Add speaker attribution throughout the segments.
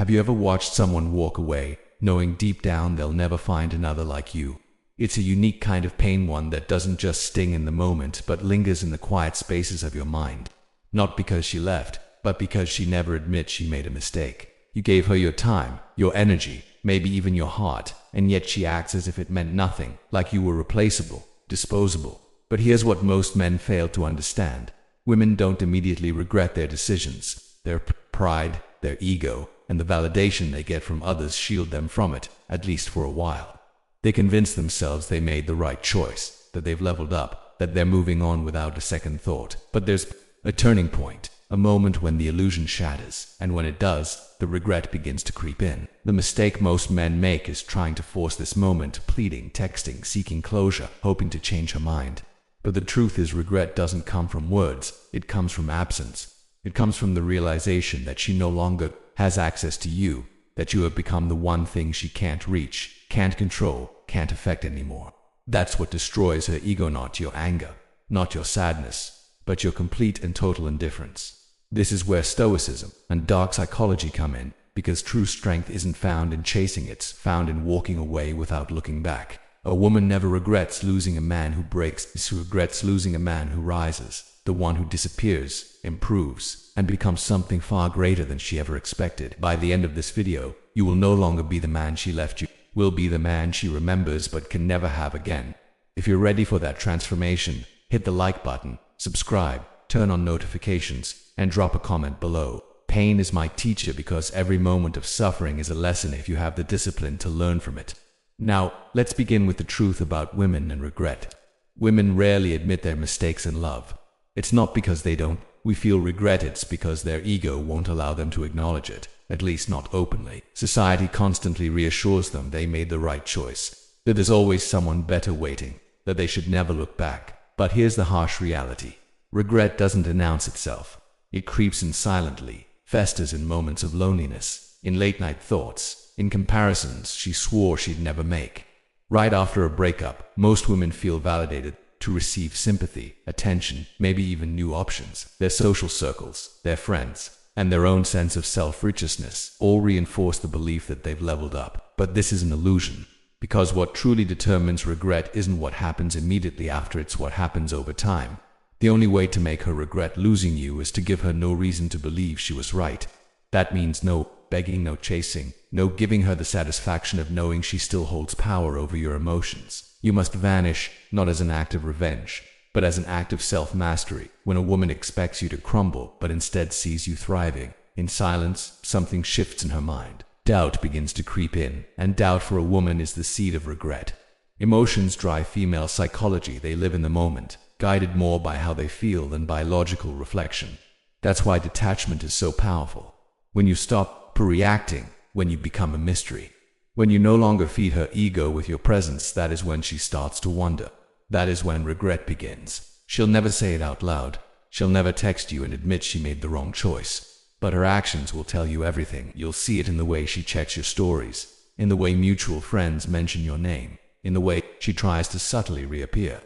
Speaker 1: Have you ever watched someone walk away, knowing deep down they'll never find another like you? It's a unique kind of pain, one that doesn't just sting in the moment but lingers in the quiet spaces of your mind. Not because she left, but because she never admits she made a mistake. You gave her your time, your energy, maybe even your heart, and yet she acts as if it meant nothing, like you were replaceable, disposable. But here's what most men fail to understand. Women don't immediately regret their decisions. Their pride, their ego, and the validation they get from others shield them from it, at least for a while. They convince themselves they made the right choice, that they've leveled up, that they're moving on without a second thought. But there's a turning point, a moment when the illusion shatters, and when it does, the regret begins to creep in. The mistake most men make is trying to force this moment, pleading, texting, seeking closure, hoping to change her mind. But the truth is, regret doesn't come from words, it comes from absence. It comes from the realization that she no longer has access to you, that you have become the one thing she can't reach, can't control, can't affect anymore. That's what destroys her ego, not your anger, not your sadness, but your complete and total indifference. This is where stoicism and dark psychology come in, because true strength isn't found in chasing, it's found in walking away without looking back. A woman never regrets losing a man who breaks, she regrets losing a man who rises, the one who disappears, improves, and becomes something far greater than she ever expected. By the end of this video, you will no longer be the man she left you, will be the man she remembers but can never have again. If you're ready for that transformation, hit the like button, subscribe, turn on notifications, and drop a comment below. Pain is my teacher because every moment of suffering is a lesson if you have the discipline to learn from it. Now, let's begin with the truth about women and regret. Women rarely admit their mistakes in love. It's not because they don't feel regret, it's because their ego won't allow them to acknowledge it, at least not openly. Society constantly reassures them they made the right choice, that there's always someone better waiting, that they should never look back. But here's the harsh reality. Regret doesn't announce itself. It creeps in silently, festers in moments of loneliness, in late-night thoughts, in comparisons she swore she'd never make. Right after a breakup, most women feel validated to receive sympathy, attention, maybe even new options. Their social circles, their friends, and their own sense of self-righteousness all reinforce the belief that they've leveled up. But this is an illusion, because what truly determines regret isn't what happens immediately after, it's what happens over time. The only way to make her regret losing you is to give her no reason to believe she was right. That means no begging, no chasing, no giving her the satisfaction of knowing she still holds power over your emotions. You must vanish, not as an act of revenge, but as an act of self-mastery. When a woman expects you to crumble, but instead sees you thriving, in silence, something shifts in her mind. Doubt begins to creep in, and doubt for a woman is the seed of regret. Emotions drive female psychology. They live in the moment, guided more by how they feel than by logical reflection. That's why detachment is so powerful. When you stop reacting, when you become a mystery, when you no longer feed her ego with your presence, that is when she starts to wonder. That is when regret begins. She'll never say it out loud. She'll never text you and admit she made the wrong choice. But her actions will tell you everything. You'll see it in the way she checks your stories, in the way mutual friends mention your name, in the way she tries to subtly reappear.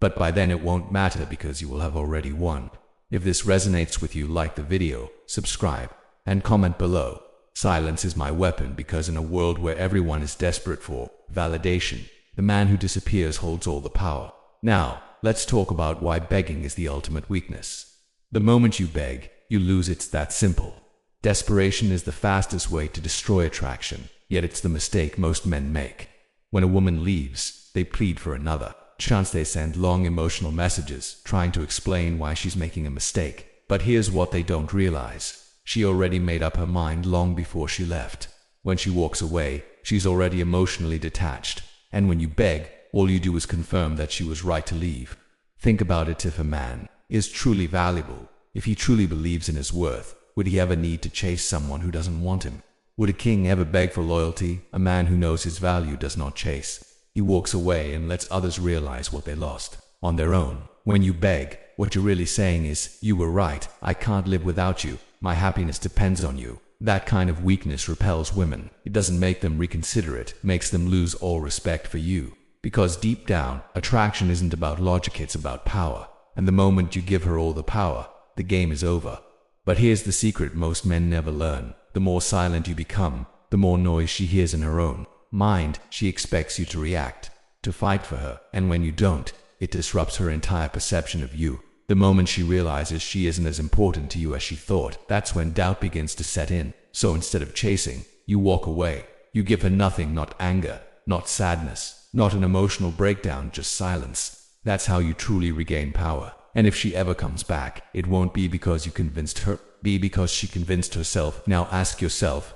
Speaker 1: But by then it won't matter because you will have already won. If this resonates with you, like the video, subscribe, and comment below. Silence is my weapon, because in a world where everyone is desperate for validation, the man who disappears holds all the power. Now, let's talk about why begging is the ultimate weakness. The moment you beg, you lose. It's that simple. Desperation is the fastest way to destroy attraction, yet it's the mistake most men make. When a woman leaves, they plead for another chance. They send long emotional messages, trying to explain why she's making a mistake. But here's what they don't realize. She already made up her mind long before she left. When she walks away, she's already emotionally detached. And when you beg, all you do is confirm that she was right to leave. Think about it. If a man is truly valuable, if he truly believes in his worth, would he ever need to chase someone who doesn't want him? Would a king ever beg for loyalty? A man who knows his value does not chase. He walks away and lets others realize what they lost on their own. When you beg, what you're really saying is, you were right, I can't live without you. My happiness depends on you. That kind of weakness repels women. It doesn't make them reconsider it makes them lose all respect for you. Because deep down, attraction isn't about logic, it's about power. And the moment you give her all the power, the game is over. But here's the secret most men never learn. the more silent you become, the more noise she hears in her own mind. She expects you to react, to fight for her, and when you don't, it disrupts her entire perception of you. The moment she realizes she isn't as important to you as she thought, that's when doubt begins to set in. So instead of chasing, you walk away. You give her nothing, not anger, not sadness, not an emotional breakdown, just silence. That's how you truly regain power. And if she ever comes back, it won't be because you convinced her, be because she convinced herself. Now ask yourself,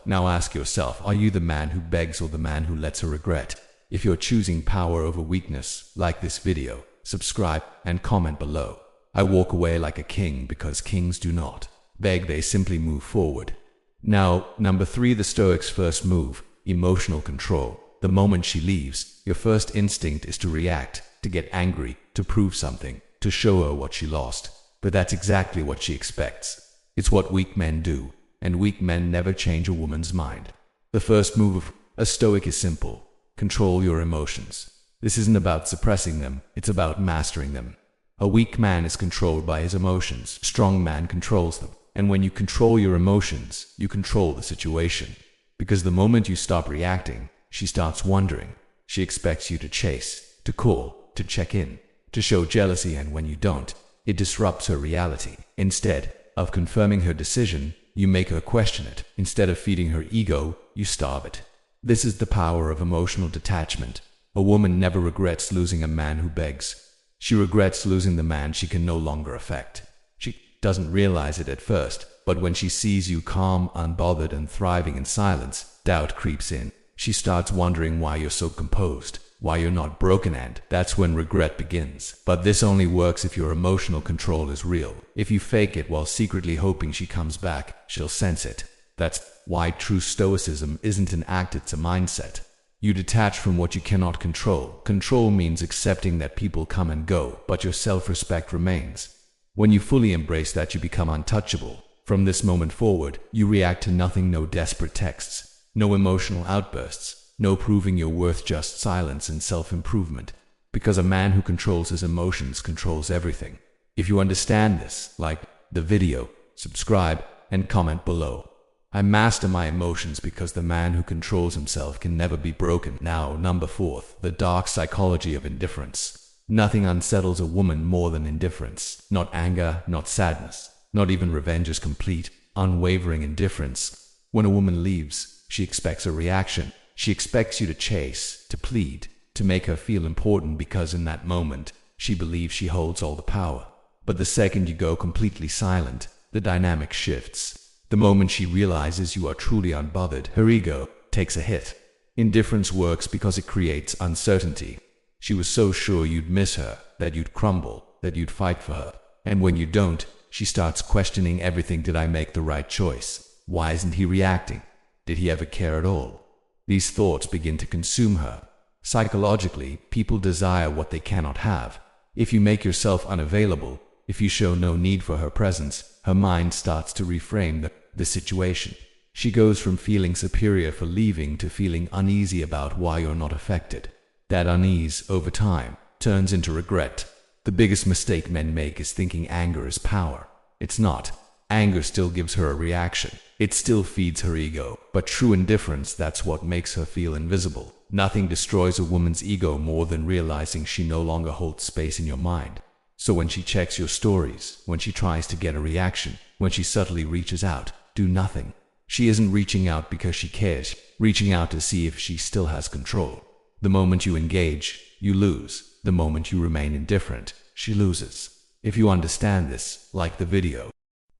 Speaker 1: are you the man who begs or the man who lets her regret? If you're choosing power over weakness, like this video, subscribe and comment below. I walk away like a king because kings do not beg, they simply move forward. Now, number 3, the Stoic's first move, emotional control. The moment she leaves, your first instinct is to react, to get angry, to prove something, to show her what she lost. But that's exactly what she expects. It's what weak men do, and weak men never change a woman's mind. The first move of a Stoic is simple: control your emotions. This isn't about suppressing them, it's about mastering them. A weak man is controlled by his emotions. A strong man controls them. And when you control your emotions, you control the situation. Because the moment you stop reacting, she starts wondering. She expects you to chase, to call, to check in, to show jealousy, and when you don't, it disrupts her reality. Instead of confirming her decision, you make her question it. Instead of feeding her ego, you starve it. This is the power of emotional detachment. A woman never regrets losing a man who begs. She regrets losing the man she can no longer affect. She doesn't realize it at first, but when she sees you calm, unbothered, and thriving in silence, doubt creeps in. She starts wondering why you're so composed, why you're not broken, and that's when regret begins. But this only works if your emotional control is real. If you fake it while secretly hoping she comes back, she'll sense it. That's why true stoicism isn't an act, it's a mindset. You detach from what you cannot control. Control means accepting that people come and go, but your self-respect remains. When you fully embrace that, you become untouchable. From this moment forward, you react to nothing, no desperate texts, no emotional outbursts, no proving your worth, just silence and self-improvement. Because a man who controls his emotions controls everything. If you understand this, like the video, subscribe, and comment below. I master my emotions because the man who controls himself can never be broken. Now, number 4, the dark psychology of indifference. Nothing unsettles a woman more than indifference. Not anger, not sadness, not even revenge, is complete, unwavering indifference. When a woman leaves, she expects a reaction. She expects you to chase, to plead, to make her feel important, because in that moment, she believes she holds all the power. But the second you go completely silent, the dynamic shifts. The moment she realizes you are truly unbothered, her ego takes a hit. Indifference works because it creates uncertainty. She was so sure you'd miss her, that you'd crumble, that you'd fight for her. And when you don't, she starts questioning everything. Did I make the right choice? Why isn't he reacting? Did he ever care at all? These thoughts begin to consume her. Psychologically, people desire what they cannot have. If you make yourself unavailable, if you show no need for her presence, her mind starts to reframe the situation. She goes from feeling superior for leaving to feeling uneasy about why you're not affected. That unease, over time, turns into regret. The biggest mistake men make is thinking anger is power. It's not. Anger still gives her a reaction. It still feeds her ego. But true indifference, that's what makes her feel invisible. Nothing destroys a woman's ego more than realizing she no longer holds space in your mind. So when she checks your stories, when she tries to get a reaction, when she subtly reaches out, do nothing. She isn't reaching out because she cares, reaching out to see if she still has control. The moment you engage, you lose. The moment you remain indifferent, she loses. If you understand this, like the video,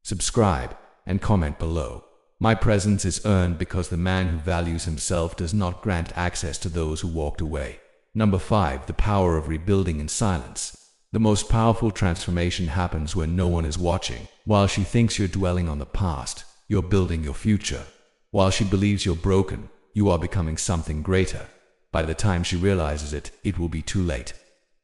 Speaker 1: subscribe, and comment below. My presence is earned because the man who values himself does not grant access to those who walked away. Number 5, the power of rebuilding in silence. The most powerful transformation happens when no one is watching. While she thinks you're dwelling on the past, you're building your future. While she believes you're broken, you are becoming something greater. By the time she realizes it, it will be too late.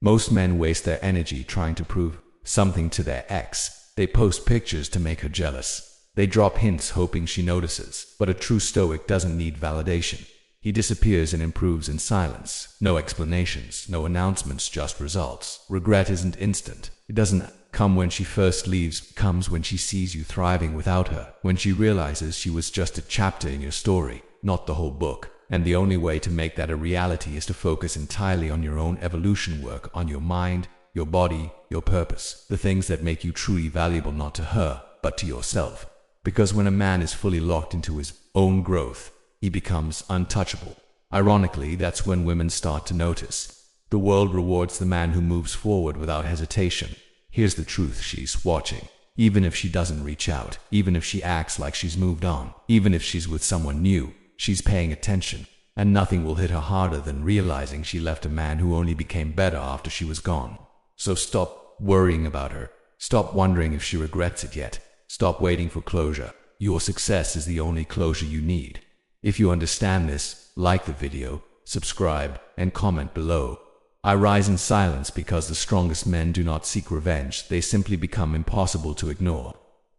Speaker 1: Most men waste their energy trying to prove something to their ex. They post pictures to make her jealous. They drop hints hoping she notices. But a true Stoic doesn't need validation. He disappears and improves in silence. No explanations, no announcements, just results. Regret isn't instant. It doesn't come when she first leaves. It comes when she sees you thriving without her, when she realizes she was just a chapter in your story, not the whole book. And the only way to make that a reality is to focus entirely on your own evolution work, on your mind, your body, your purpose, the things that make you truly valuable, not to her, but to yourself. Because when a man is fully locked into his own growth, he becomes untouchable. Ironically, that's when women start to notice. The world rewards the man who moves forward without hesitation. Here's the truth: she's watching. Even if she doesn't reach out, even if she acts like she's moved on, even if she's with someone new, she's paying attention. And nothing will hit her harder than realizing she left a man who only became better after she was gone. So stop worrying about her. Stop wondering if she regrets it yet. Stop waiting for closure. Your success is the only closure you need. If you understand this, like the video, subscribe, and comment below. I rise in silence because the strongest men do not seek revenge, they simply become impossible to ignore.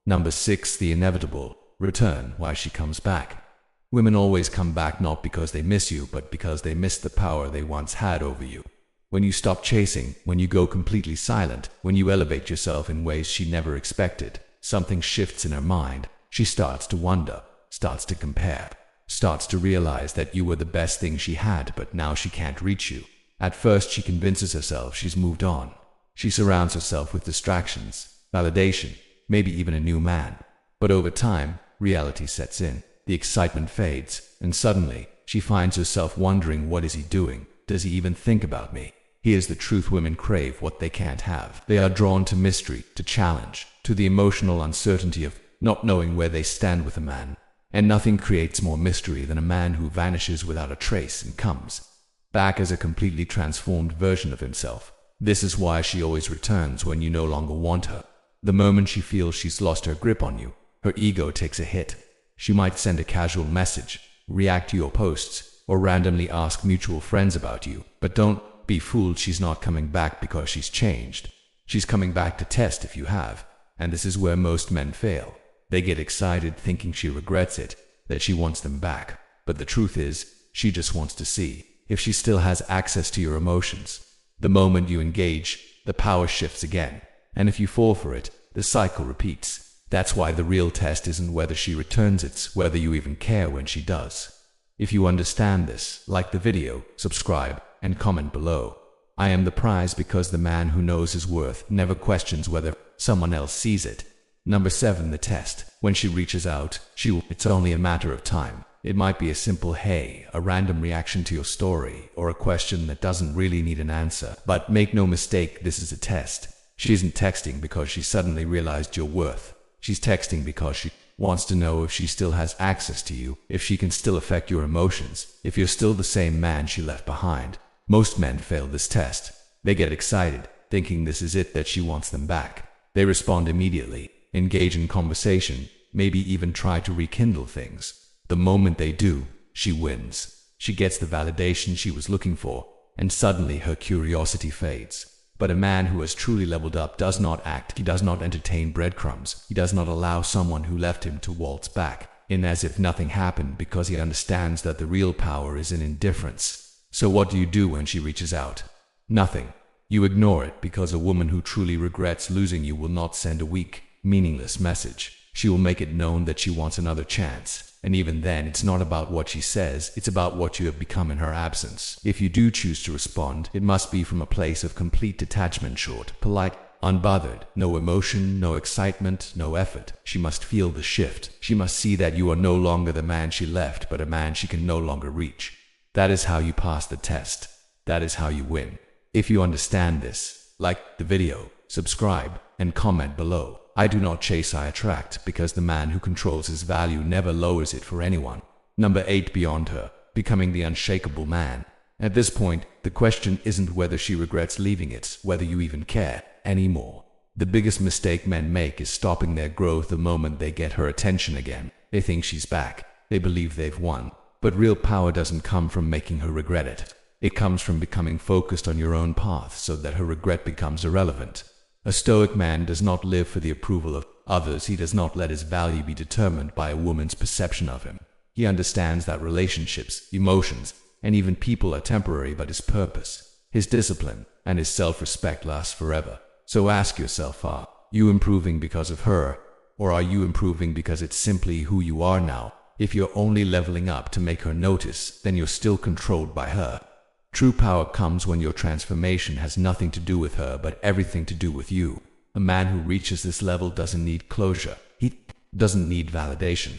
Speaker 1: Number 6. The inevitable return. Why she comes back. Women always come back not because they miss you, but because they miss the power they once had over you. When you stop chasing, when you go completely silent, when you elevate yourself in ways she never expected, something shifts in her mind. She starts to wonder, starts to compare, starts to realize that you were the best thing she had, but now she can't reach you. At first she convinces herself she's moved on. She surrounds herself with distractions, validation, maybe even a new man. But over time, reality sets in. The excitement fades, and suddenly, she finds herself wondering, what is he doing? Does he even think about me? Here's the truth: women crave what they can't have. They are drawn to mystery, to challenge, to the emotional uncertainty of not knowing where they stand with a man. And nothing creates more mystery than a man who vanishes without a trace and comes back as a completely transformed version of himself. This is why she always returns when you no longer want her. The moment she feels she's lost her grip on you, her ego takes a hit. She might send a casual message, react to your posts, or randomly ask mutual friends about you. But don't be fooled, she's not coming back because she's changed. She's coming back to test if you have. And this is where most men fail. They get excited thinking she regrets it, that she wants them back. But the truth is, she just wants to see if she still has access to your emotions. The moment you engage, the power shifts again. And if you fall for it, the cycle repeats. That's why the real test isn't whether she returns, it's whether you even care when she does. If you understand this, like the video, subscribe, and comment below. I am the prize because the man who knows his worth never questions whether someone else sees it. Number 7. The test. When she reaches out, it's only a matter of time. It might be a simple hey, a random reaction to your story, or a question that doesn't really need an answer. But make no mistake, this is a test. She isn't texting because she suddenly realized your worth. She's texting because she wants to know if she still has access to you, if she can still affect your emotions, if you're still the same man she left behind. Most men fail this test. They get excited, thinking this is it, that she wants them back. They respond immediately, engage in conversation, maybe even try to rekindle things. The moment they do, she wins. She gets the validation she was looking for, and suddenly her curiosity fades. But a man who has truly leveled up does not act. He does not entertain breadcrumbs. He does not allow someone who left him to waltz back in as if nothing happened, because he understands that the real power is in indifference. So what do you do when she reaches out? Nothing. You ignore it, because a woman who truly regrets losing you will not send a weak, meaningless message. She will make it known that she wants another chance. And even then, it's not about what she says, it's about what you have become in her absence. If you do choose to respond, it must be from a place of complete detachment, short, polite, unbothered. No emotion, no excitement, no effort. She must feel the shift. She must see that you are no longer the man she left, but a man she can no longer reach. That is how you pass the test. That is how you win. If you understand this, like the video, subscribe, and comment below. I do not chase, I attract, because the man who controls his value never lowers it for anyone. Number 8. Beyond her. Becoming the unshakable man. At this point, the question isn't whether she regrets leaving, it's whether you even care anymore. The biggest mistake men make is stopping their growth the moment they get her attention again. They think she's back. They believe they've won. But real power doesn't come from making her regret it. It comes from becoming focused on your own path so that her regret becomes irrelevant. A stoic man does not live for the approval of others. He does not let his value be determined by a woman's perception of him. He understands that relationships, emotions, and even people are temporary, but his purpose, his discipline, and his self-respect last forever. So ask yourself, are you improving because of her, or are you improving because it's simply who you are now? If you're only leveling up to make her notice, then you're still controlled by her. True power comes when your transformation has nothing to do with her, but everything to do with you. A man who reaches this level doesn't need closure. He doesn't need validation.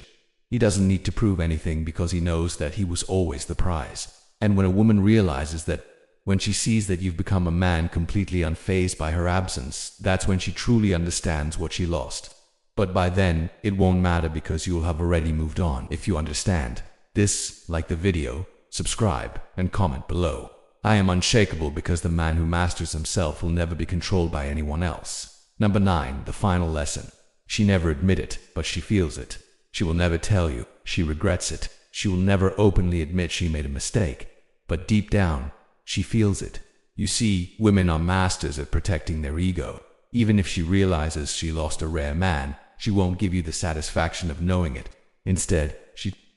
Speaker 1: He doesn't need to prove anything because he knows that he was always the prize. And when a woman realizes that, when she sees that you've become a man completely unfazed by her absence, that's when she truly understands what she lost. But by then, it won't matter because you'll have already moved on. If you understand this, like the video, subscribe, and comment below. I am unshakable because the man who masters himself will never be controlled by anyone else. Number 9. The final lesson. She never admits it, but she feels it. She will never tell you. She regrets it. She will never openly admit she made a mistake. But deep down, she feels it. You see, women are masters at protecting their ego. Even if she realizes she lost a rare man, she won't give you the satisfaction of knowing it. Instead,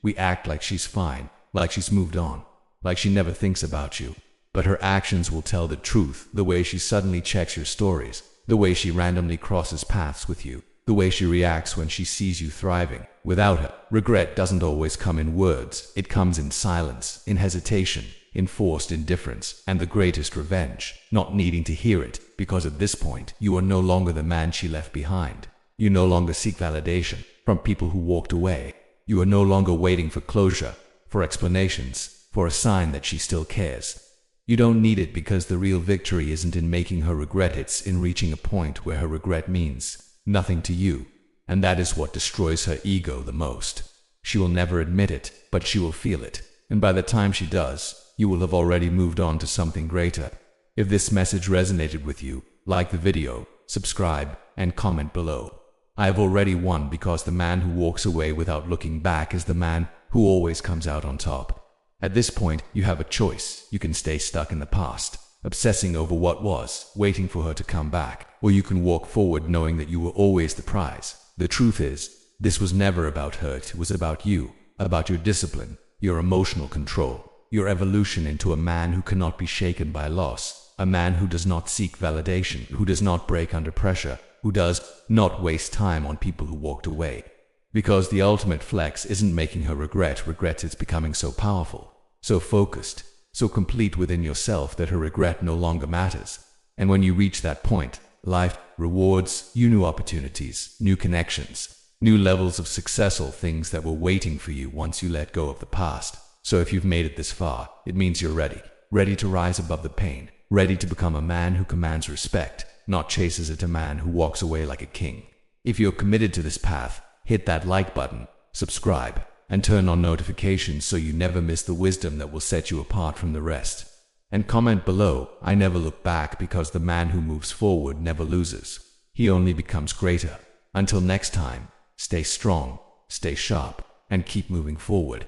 Speaker 1: we act like she's fine, like she's moved on, like she never thinks about you. But her actions will tell the truth. The way she suddenly checks your stories, the way she randomly crosses paths with you, the way she reacts when she sees you thriving. Without her, regret doesn't always come in words. It comes in silence, in hesitation, in forced indifference, and the greatest revenge, not needing to hear it, because at this point, you are no longer the man she left behind. You no longer seek validation from people who walked away. You are no longer waiting for closure, for explanations, for a sign that she still cares. You don't need it because the real victory isn't in making her regret, it's in reaching a point where her regret means nothing to you. And that is what destroys her ego the most. She will never admit it, but she will feel it. And by the time she does, you will have already moved on to something greater. If this message resonated with you, like the video, subscribe, and comment below. I have already won because the man who walks away without looking back is the man who always comes out on top. At this point, you have a choice. You can stay stuck in the past, obsessing over what was, waiting for her to come back, or you can walk forward knowing that you were always the prize. The truth is, this was never about her, it was about you, about your discipline, your emotional control, your evolution into a man who cannot be shaken by loss, a man who does not seek validation, who does not break under pressure, who does not waste time on people who walked away. Because the ultimate flex isn't making her regret it's becoming so powerful, so focused, so complete within yourself that her regret no longer matters. And when you reach that point, life rewards you new opportunities, new connections, new levels of successful things that were waiting for you once you let go of the past. So if you've made it this far, it means you're ready to rise above the pain, ready to become a man who commands respect, not chases it, a man who walks away like a king. If you're committed to this path, hit that like button, subscribe, and turn on notifications so you never miss the wisdom that will set you apart from the rest. And comment below, I never look back, because the man who moves forward never loses. He only becomes greater. Until next time, stay strong, stay sharp, and keep moving forward.